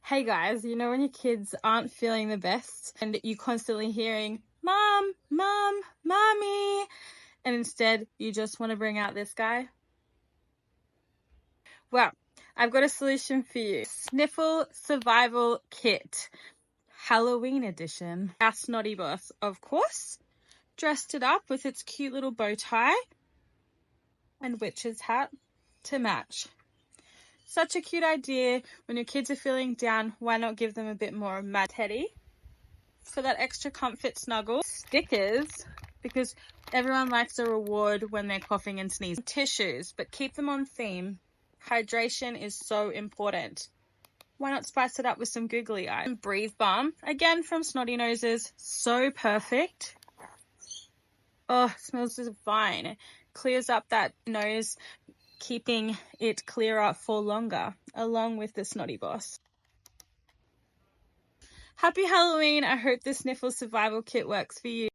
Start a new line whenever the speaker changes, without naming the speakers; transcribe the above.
Hey guys, you know when your kids aren't feeling the best and you're constantly hearing, Mom, Mom, Mommy, and instead you just want to bring out this guy? Well, I've got a solution for you. Sniffle Survival Kit, Halloween edition. Our snotty boss, of course, dressed it up with its cute little bow tie and witch's hat to match. Such a cute idea. When your kids are feeling down, why not give them a bit more Mad Teddy for that extra comfort snuggle? Stickers, because everyone likes a reward when they're coughing and sneezing. Tissues, but keep them on theme. Hydration is so important. Why not spice it up with some googly eyes? Breathe balm, again from Snotty Noses, so perfect. Oh, it smells divine. It clears up that nose, keeping it clearer for longer, along with the Snotty Boss. Happy Halloween. I hope the Sniffle Survival Kit works for you.